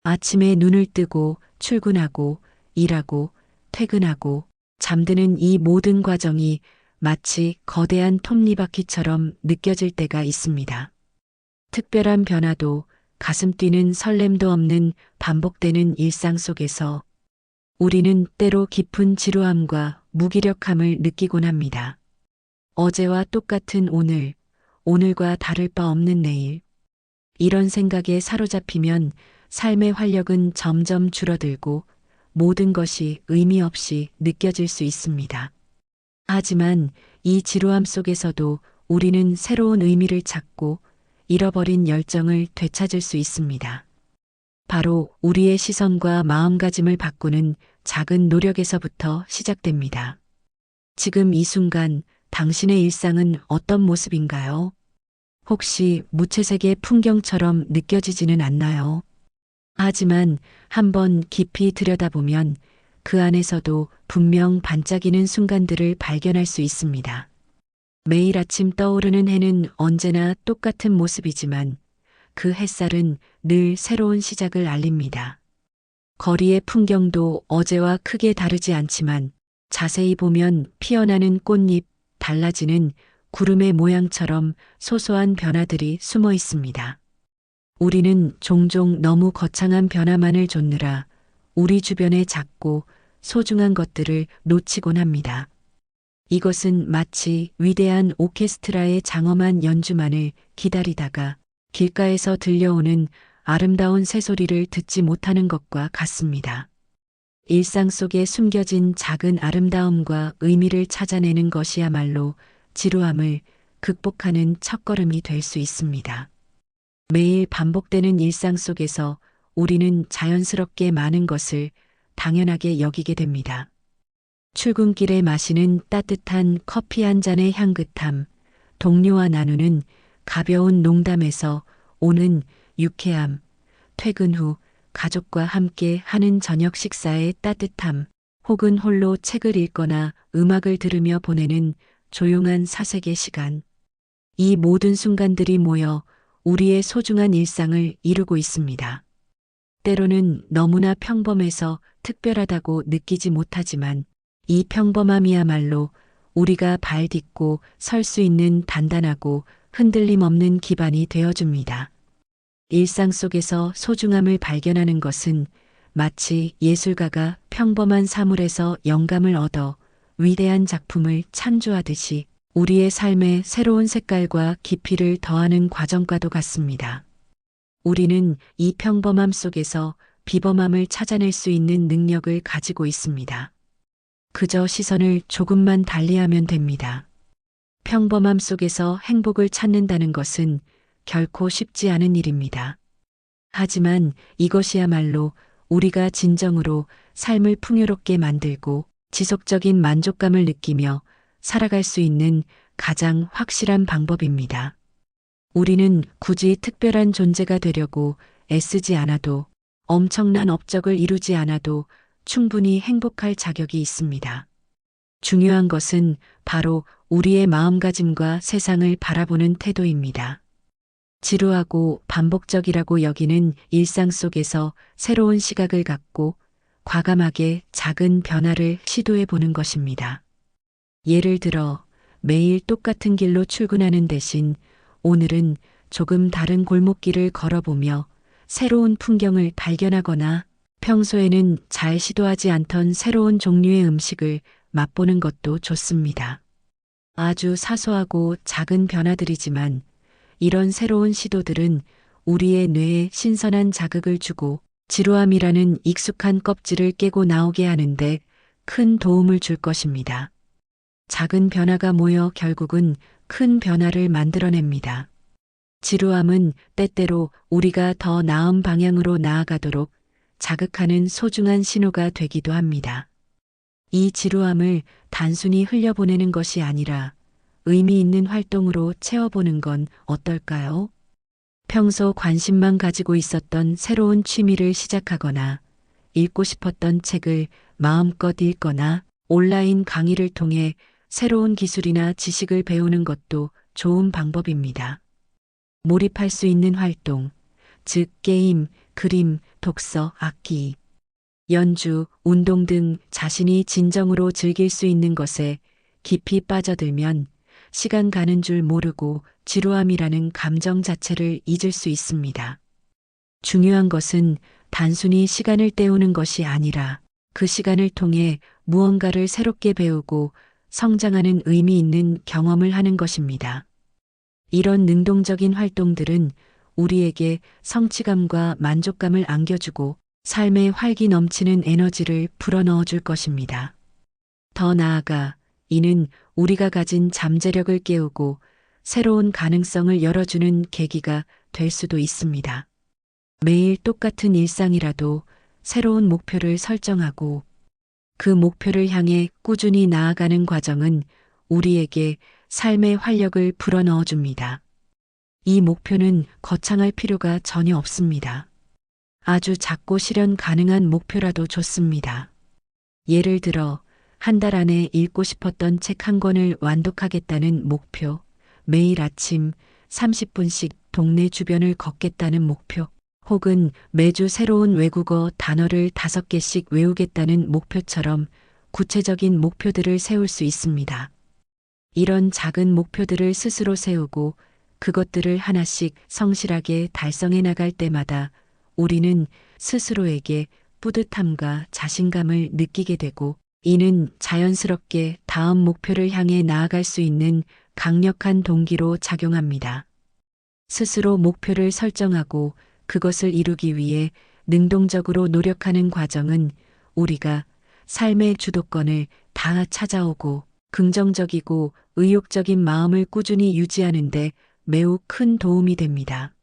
아침에 눈을 뜨고 출근하고 일하고 퇴근하고 잠드는 이 모든 과정이 마치 거대한 톱니바퀴처럼 느껴질 때가 있습니다. 특별한 변화도 가슴 뛰는 설렘도 없는 반복되는 일상 속에서 우리는 때로 깊은 지루함과 무기력함을 느끼곤 합니다. 어제와 똑같은 오늘, 오늘과 다를 바 없는 내일. 이런 생각에 사로잡히면 삶의 활력은 점점 줄어들고 모든 것이 의미 없이 느껴질 수 있습니다. 하지만 이 지루함 속에서도 우리는 새로운 의미를 찾고 잃어버린 열정을 되찾을 수 있습니다. 바로 우리의 시선과 마음가짐을 바꾸는 작은 노력에서부터 시작됩니다. 지금 이 순간 당신의 일상은 어떤 모습인가요? 혹시 무채색의 풍경처럼 느껴지지는 않나요? 하지만 한번 깊이 들여다보면 그 안에서도 분명 반짝이는 순간들을 발견할 수 있습니다. 매일 아침 떠오르는 해는 언제나 똑같은 모습이지만 그 햇살은 늘 새로운 시작을 알립니다. 거리의 풍경도 어제와 크게 다르지 않지만 자세히 보면 피어나는 꽃잎, 달라지는 구름의 모양처럼 소소한 변화들이 숨어 있습니다. 우리는 종종 너무 거창한 변화만을 좇느라 우리 주변의 작고 소중한 것들을 놓치곤 합니다. 이것은 마치 위대한 오케스트라의 장엄한 연주만을 기다리다가 길가에서 들려오는 아름다운 새소리를 듣지 못하는 것과 같습니다. 일상 속에 숨겨진 작은 아름다움과 의미를 찾아내는 것이야말로 지루함을 극복하는 첫걸음이 될 수 있습니다. 매일 반복되는 일상 속에서 우리는 자연스럽게 많은 것을 당연하게 여기게 됩니다. 출근길에 마시는 따뜻한 커피 한 잔의 향긋함, 동료와 나누는 가벼운 농담에서 오는 유쾌함, 퇴근 후 가족과 함께 하는 저녁 식사의 따뜻함, 혹은 홀로 책을 읽거나 음악을 들으며 보내는 조용한 사색의 시간. 이 모든 순간들이 모여 우리의 소중한 일상을 이루고 있습니다. 때로는 너무나 평범해서 특별하다고 느끼지 못하지만 이 평범함이야말로 우리가 발 딛고 설 수 있는 단단하고 흔들림 없는 기반이 되어줍니다. 일상 속에서 소중함을 발견하는 것은 마치 예술가가 평범한 사물에서 영감을 얻어 위대한 작품을 창조하듯이 우리의 삶에 새로운 색깔과 깊이를 더하는 과정과도 같습니다. 우리는 이 평범함 속에서 비범함을 찾아낼 수 있는 능력을 가지고 있습니다. 그저 시선을 조금만 달리하면 됩니다. 평범함 속에서 행복을 찾는다는 것은 결코 쉽지 않은 일입니다. 하지만 이것이야말로 우리가 진정으로 삶을 풍요롭게 만들고 지속적인 만족감을 느끼며 살아갈 수 있는 가장 확실한 방법입니다. 우리는 굳이 특별한 존재가 되려고 애쓰지 않아도, 엄청난 업적을 이루지 않아도 충분히 행복할 자격이 있습니다. 중요한 것은 바로 우리의 마음가짐과 세상을 바라보는 태도입니다. 지루하고 반복적이라고 여기는 일상 속에서 새로운 시각을 갖고 과감하게 작은 변화를 시도해 보는 것입니다. 예를 들어 매일 똑같은 길로 출근하는 대신 오늘은 조금 다른 골목길을 걸어보며 새로운 풍경을 발견하거나 평소에는 잘 시도하지 않던 새로운 종류의 음식을 맛보는 것도 좋습니다. 아주 사소하고 작은 변화들이지만 이런 새로운 시도들은 우리의 뇌에 신선한 자극을 주고 지루함이라는 익숙한 껍질을 깨고 나오게 하는데 큰 도움을 줄 것입니다. 작은 변화가 모여 결국은 큰 변화를 만들어냅니다. 지루함은 때때로 우리가 더 나은 방향으로 나아가도록 자극하는 소중한 신호가 되기도 합니다. 이 지루함을 단순히 흘려보내는 것이 아니라 의미 있는 활동으로 채워보는 건 어떨까요? 평소 관심만 가지고 있었던 새로운 취미를 시작하거나 읽고 싶었던 책을 마음껏 읽거나 온라인 강의를 통해 새로운 기술이나 지식을 배우는 것도 좋은 방법입니다. 몰입할 수 있는 활동, 즉 게임, 그림, 독서, 악기, 연주, 운동 등 자신이 진정으로 즐길 수 있는 것에 깊이 빠져들면 시간 가는 줄 모르고 지루함이라는 감정 자체를 잊을 수 있습니다. 중요한 것은 단순히 시간을 때우는 것이 아니라 그 시간을 통해 무언가를 새롭게 배우고 성장하는 의미 있는 경험을 하는 것입니다. 이런 능동적인 활동들은 우리에게 성취감과 만족감을 안겨주고 삶에 활기 넘치는 에너지를 불어넣어 줄 것입니다. 더 나아가 이는 우리가 가진 잠재력을 깨우고 새로운 가능성을 열어주는 계기가 될 수도 있습니다. 매일 똑같은 일상이라도 새로운 목표를 설정하고 그 목표를 향해 꾸준히 나아가는 과정은 우리에게 삶의 활력을 불어넣어 줍니다. 이 목표는 거창할 필요가 전혀 없습니다. 아주 작고 실현 가능한 목표라도 좋습니다. 예를 들어 한 달 안에 읽고 싶었던 책 한 권을 완독하겠다는 목표, 매일 아침 30분씩 동네 주변을 걷겠다는 목표, 혹은 매주 새로운 외국어 단어를 5개씩 외우겠다는 목표처럼 구체적인 목표들을 세울 수 있습니다. 이런 작은 목표들을 스스로 세우고 그것들을 하나씩 성실하게 달성해 나갈 때마다 우리는 스스로에게 뿌듯함과 자신감을 느끼게 되고 이는 자연스럽게 다음 목표를 향해 나아갈 수 있는 강력한 동기로 작용합니다. 스스로 목표를 설정하고 그것을 이루기 위해 능동적으로 노력하는 과정은 우리가 삶의 주도권을 다 찾아오고 긍정적이고 의욕적인 마음을 꾸준히 유지하는 데 매우 큰 도움이 됩니다.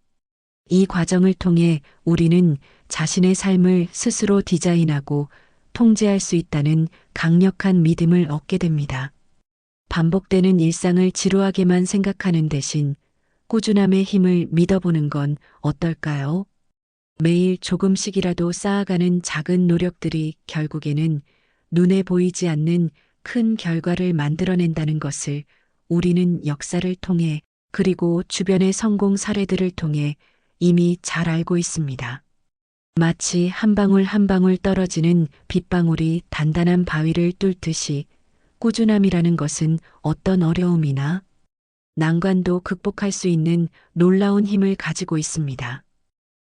이 과정을 통해 우리는 자신의 삶을 스스로 디자인하고 통제할 수 있다는 강력한 믿음을 얻게 됩니다. 반복되는 일상을 지루하게만 생각하는 대신 꾸준함의 힘을 믿어보는 건 어떨까요? 매일 조금씩이라도 쌓아가는 작은 노력들이 결국에는 눈에 보이지 않는 큰 결과를 만들어낸다는 것을 우리는 역사를 통해 그리고 주변의 성공 사례들을 통해 이미 잘 알고 있습니다. 마치 한 방울 한 방울 떨어지는 빗방울이 단단한 바위를 뚫듯이 꾸준함이라는 것은 어떤 어려움이나 난관도 극복할 수 있는 놀라운 힘을 가지고 있습니다.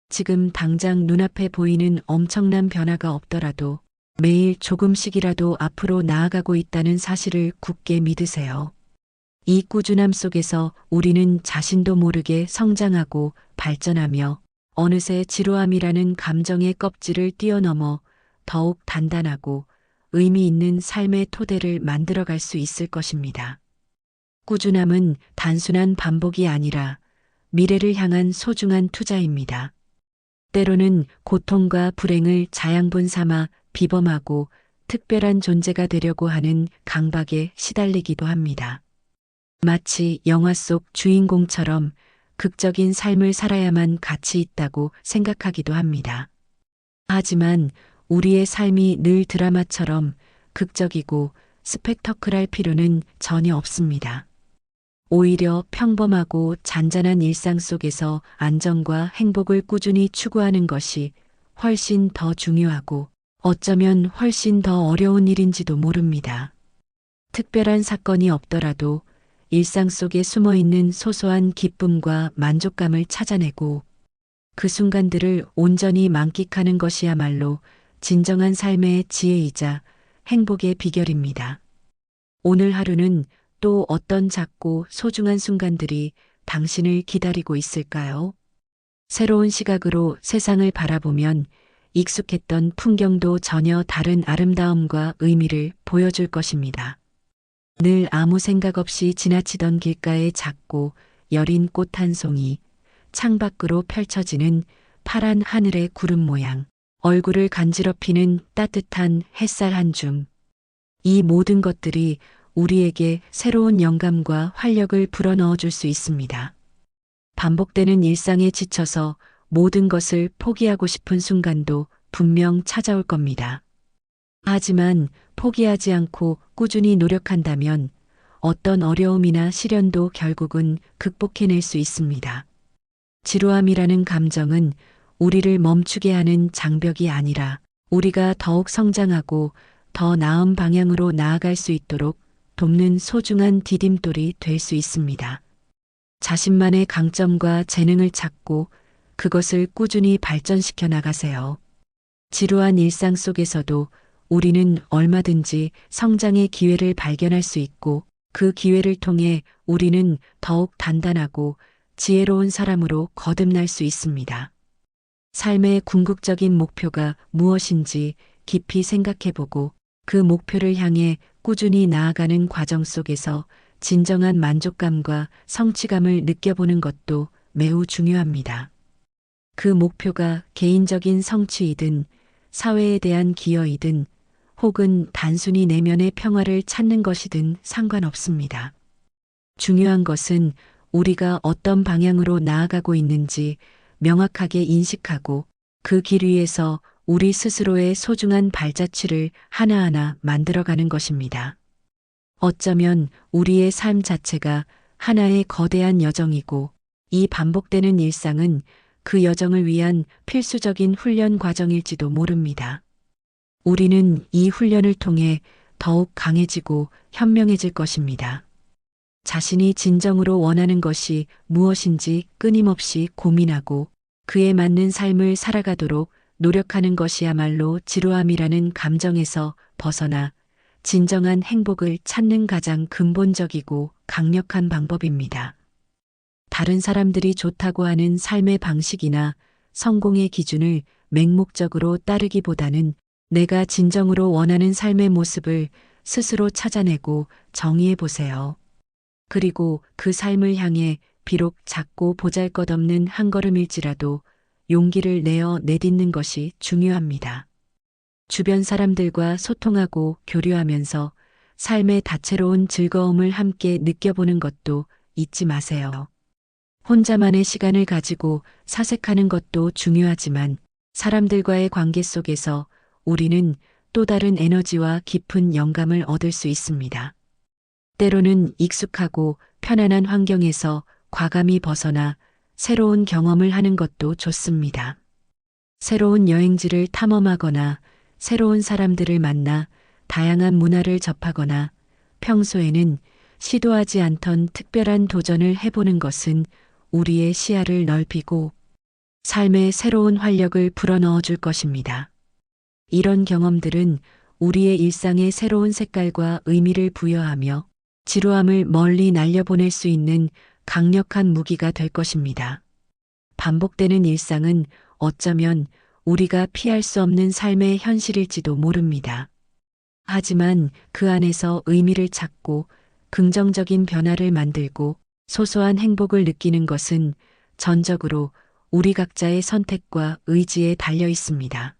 지금 당장 눈앞에 보이는 엄청난 변화가 없더라도 매일 조금씩이라도 앞으로 나아가고 있다는 사실을 굳게 믿으세요. 이 꾸준함 속에서 우리는 자신도 모르게 성장하고 발전하며 어느새 지루함이라는 감정의 껍질을 뛰어넘어 더욱 단단하고 의미 있는 삶의 토대를 만들어갈 수 있을 것입니다. 꾸준함은 단순한 반복이 아니라 미래를 향한 소중한 투자입니다. 때로는 고통과 불행을 자양분 삼아 비범하고 특별한 존재가 되려고 하는 강박에 시달리기도 합니다. 마치 영화 속 주인공처럼 극적인 삶을 살아야만 가치 있다고 생각하기도 합니다. 하지만 우리의 삶이 늘 드라마처럼 극적이고 스펙터클할 필요는 전혀 없습니다. 오히려 평범하고 잔잔한 일상 속에서 안정과 행복을 꾸준히 추구하는 것이 훨씬 더 중요하고 어쩌면 훨씬 더 어려운 일인지도 모릅니다. 특별한 사건이 없더라도 일상 속에 숨어 있는 소소한 기쁨과 만족감을 찾아내고 그 순간들을 온전히 만끽하는 것이야말로 진정한 삶의 지혜이자 행복의 비결입니다. 오늘 하루는 또 어떤 작고 소중한 순간들이 당신을 기다리고 있을까요? 새로운 시각으로 세상을 바라보면 익숙했던 풍경도 전혀 다른 아름다움과 의미를 보여줄 것입니다. 늘 아무 생각 없이 지나치던 길가의 작고 여린 꽃 한 송이, 창밖으로 펼쳐지는 파란 하늘의 구름 모양, 얼굴을 간지럽히는 따뜻한 햇살 한 줌. 이 모든 것들이 우리에게 새로운 영감과 활력을 불어넣어 줄 수 있습니다. 반복되는 일상에 지쳐서 모든 것을 포기하고 싶은 순간도 분명 찾아올 겁니다. 하지만 포기하지 않고 꾸준히 노력한다면 어떤 어려움이나 시련도 결국은 극복해낼 수 있습니다. 지루함이라는 감정은 우리를 멈추게 하는 장벽이 아니라 우리가 더욱 성장하고 더 나은 방향으로 나아갈 수 있도록 돕는 소중한 디딤돌이 될 수 있습니다. 자신만의 강점과 재능을 찾고 그것을 꾸준히 발전시켜 나가세요. 지루한 일상 속에서도 우리는 얼마든지 성장의 기회를 발견할 수 있고 그 기회를 통해 우리는 더욱 단단하고 지혜로운 사람으로 거듭날 수 있습니다. 삶의 궁극적인 목표가 무엇인지 깊이 생각해보고 그 목표를 향해 꾸준히 나아가는 과정 속에서 진정한 만족감과 성취감을 느껴보는 것도 매우 중요합니다. 그 목표가 개인적인 성취이든 사회에 대한 기여이든 혹은 단순히 내면의 평화를 찾는 것이든 상관없습니다. 중요한 것은 우리가 어떤 방향으로 나아가고 있는지 명확하게 인식하고 그 길 위에서 우리 스스로의 소중한 발자취를 하나하나 만들어가는 것입니다. 어쩌면 우리의 삶 자체가 하나의 거대한 여정이고 이 반복되는 일상은 그 여정을 위한 필수적인 훈련 과정일지도 모릅니다. 우리는 이 훈련을 통해 더욱 강해지고 현명해질 것입니다. 자신이 진정으로 원하는 것이 무엇인지 끊임없이 고민하고 그에 맞는 삶을 살아가도록 노력하는 것이야말로 지루함이라는 감정에서 벗어나 진정한 행복을 찾는 가장 근본적이고 강력한 방법입니다. 다른 사람들이 좋다고 하는 삶의 방식이나 성공의 기준을 맹목적으로 따르기보다는 내가 진정으로 원하는 삶의 모습을 스스로 찾아내고 정의해 보세요. 그리고 그 삶을 향해 비록 작고 보잘것없는 한 걸음일지라도 용기를 내어 내딛는 것이 중요합니다. 주변 사람들과 소통하고 교류하면서 삶의 다채로운 즐거움을 함께 느껴보는 것도 잊지 마세요. 혼자만의 시간을 가지고 사색하는 것도 중요하지만 사람들과의 관계 속에서 우리는 또 다른 에너지와 깊은 영감을 얻을 수 있습니다. 때로는 익숙하고 편안한 환경에서 과감히 벗어나 새로운 경험을 하는 것도 좋습니다. 새로운 여행지를 탐험하거나 새로운 사람들을 만나 다양한 문화를 접하거나 평소에는 시도하지 않던 특별한 도전을 해보는 것은 우리의 시야를 넓히고 삶에 새로운 활력을 불어넣어 줄 것입니다. 이런 경험들은 우리의 일상에 새로운 색깔과 의미를 부여하며 지루함을 멀리 날려보낼 수 있는 강력한 무기가 될 것입니다. 반복되는 일상은 어쩌면 우리가 피할 수 없는 삶의 현실일지도 모릅니다. 하지만 그 안에서 의미를 찾고 긍정적인 변화를 만들고 소소한 행복을 느끼는 것은 전적으로 우리 각자의 선택과 의지에 달려 있습니다.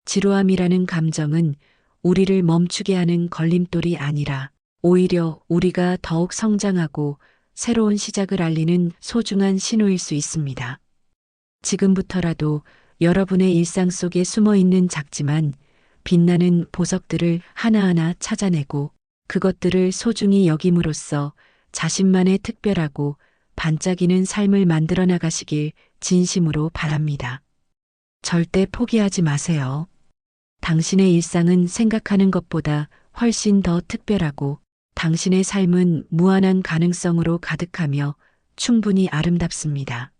지루함이라는 감정은 우리를 멈추게 하는 걸림돌이 아니라 오히려 우리가 더욱 성장하고 새로운 시작을 알리는 소중한 신호일 수 있습니다. 지금부터라도 여러분의 일상 속에 숨어 있는 작지만 빛나는 보석들을 하나하나 찾아내고 그것들을 소중히 여김으로써 자신만의 특별하고 반짝이는 삶을 만들어 나가시길 진심으로 바랍니다. 절대 포기하지 마세요. 당신의 일상은 생각하는 것보다 훨씬 더 특별하고 당신의 삶은 무한한 가능성으로 가득하며 충분히 아름답습니다.